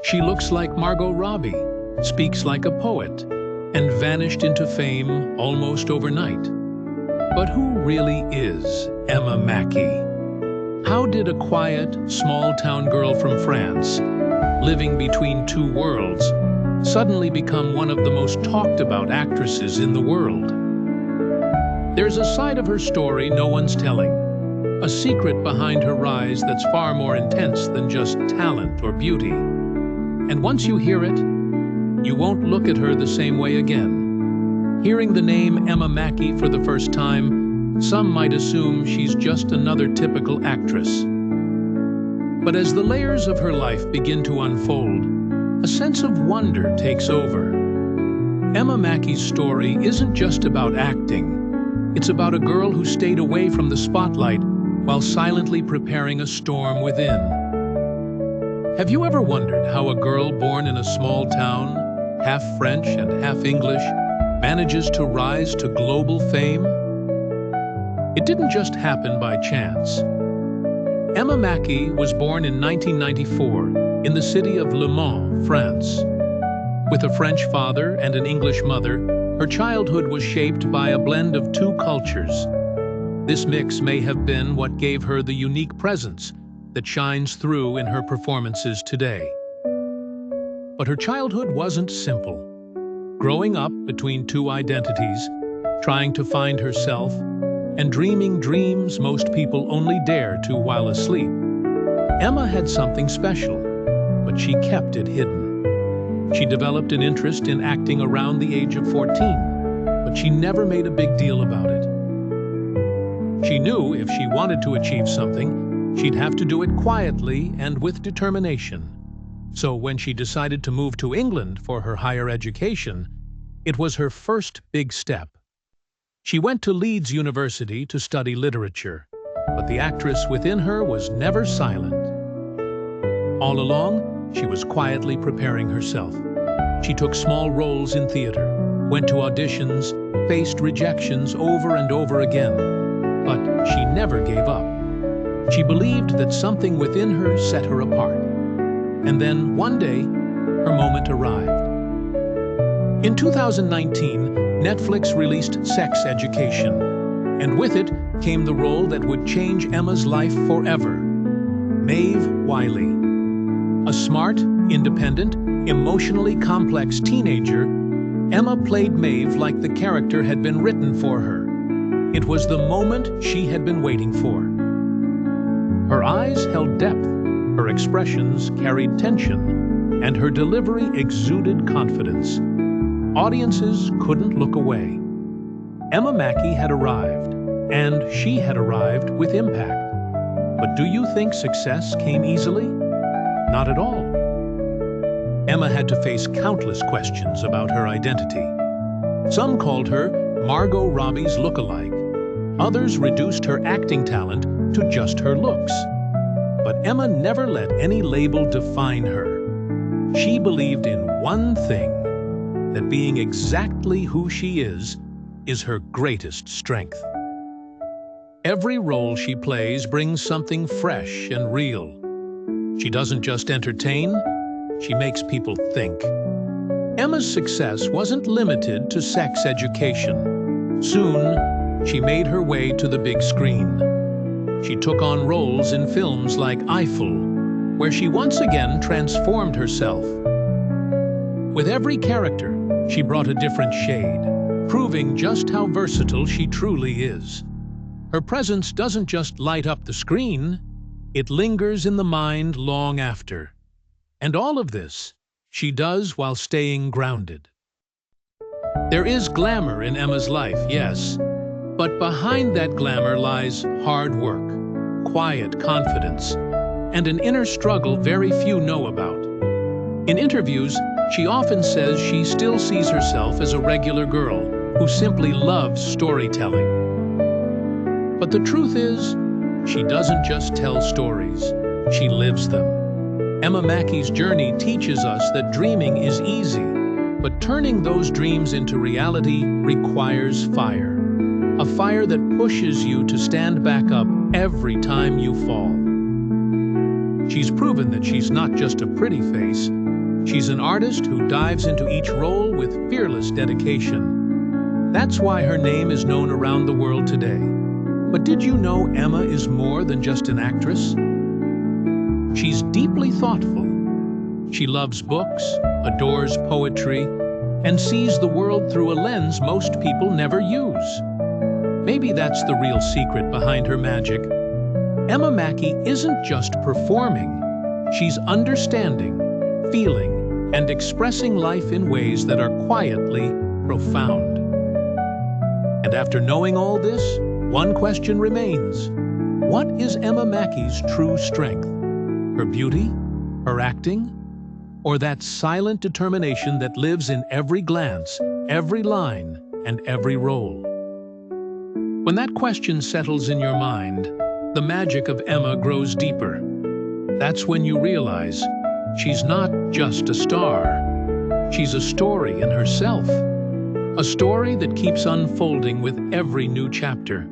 She looks like Margot Robbie, speaks like a poet, and vanished into fame almost overnight. But who really is Emma Mackey? How did a quiet, small-town girl from France, living between two worlds, suddenly become one of the most talked-about actresses in the world? There's a side of her story no one's telling, a secret behind her rise that's far more intense than just talent or beauty. And once you hear it, you won't look at her the same way again. Hearing the name Emma Mackey for the first time, some might assume she's just another typical actress. But as the layers of her life begin to unfold, a sense of wonder takes over. Emma Mackey's story isn't just about acting. It's about a girl who stayed away from the spotlight while silently preparing a storm within. Have you ever wondered how a girl born in a small town, half French and half English, manages to rise to global fame? It didn't just happen by chance. Emma Mackey was born in 1994 in the city of Le Mans, France. With a French father and an English mother, her childhood was shaped by a blend of two cultures. This mix may have been what gave her the unique presence that shines through in her performances today. But her childhood wasn't simple. Growing up between two identities, trying to find herself, and dreaming dreams most people only dare to while asleep, Emma had something special, but she kept it hidden. She developed an interest in acting around the age of 14, but she never made a big deal about it. She knew if she wanted to achieve something, she'd have to do it quietly and with determination. So when she decided to move to England for her higher education, it was her first big step. She went to Leeds University to study literature, but the actress within her was never silent. All along, she was quietly preparing herself. She took small roles in theater, went to auditions, faced rejections over and over again. But she never gave up. She believed that something within her set her apart. And then, one day, her moment arrived. In 2019, Netflix released Sex Education, and with it came the role that would change Emma's life forever. Maeve Wiley. A smart, independent, emotionally complex teenager, Emma played Maeve like the character had been written for her. It was the moment she had been waiting for. Her eyes held depth, her expressions carried tension, and her delivery exuded confidence. Audiences couldn't look away. Emma Mackey had arrived, and she had arrived with impact. But do you think success came easily? Not at all. Emma had to face countless questions about her identity. Some called her Margot Robbie's lookalike. Others reduced her acting talent to just her looks. But Emma never let any label define her. She believed in one thing, that being exactly who she is her greatest strength. Every role she plays brings something fresh and real. She doesn't just entertain, she makes people think. Emma's success wasn't limited to Sex Education. Soon, she made her way to the big screen. She took on roles in films like Eiffel, where she once again transformed herself. With every character, she brought a different shade, proving just how versatile she truly is. Her presence doesn't just light up the screen, it lingers in the mind long after. And all of this, she does while staying grounded. There is glamour in Emma's life, yes, but behind that glamour lies hard work, quiet confidence, and an inner struggle very few know about. In interviews, she often says she still sees herself as a regular girl who simply loves storytelling. But the truth is, she doesn't just tell stories, she lives them. Emma Mackey's journey teaches us that dreaming is easy, but turning those dreams into reality requires fire. A fire that pushes you to stand back up every time you fall. She's proven that she's not just a pretty face. She's an artist who dives into each role with fearless dedication. That's why her name is known around the world today. But did you know Emma is more than just an actress? She's deeply thoughtful. She loves books, adores poetry, and sees the world through a lens most people never use. Maybe that's the real secret behind her magic. Emma Mackey isn't just performing. She's understanding, feeling, and expressing life in ways that are quietly profound. And after knowing all this, one question remains. What is Emma Mackey's true strength? Her beauty? Her acting? Or that silent determination that lives in every glance, every line, and every role? When that question settles in your mind, the magic of Emma grows deeper. That's when you realize she's not just a star. She's a story in herself. A story that keeps unfolding with every new chapter.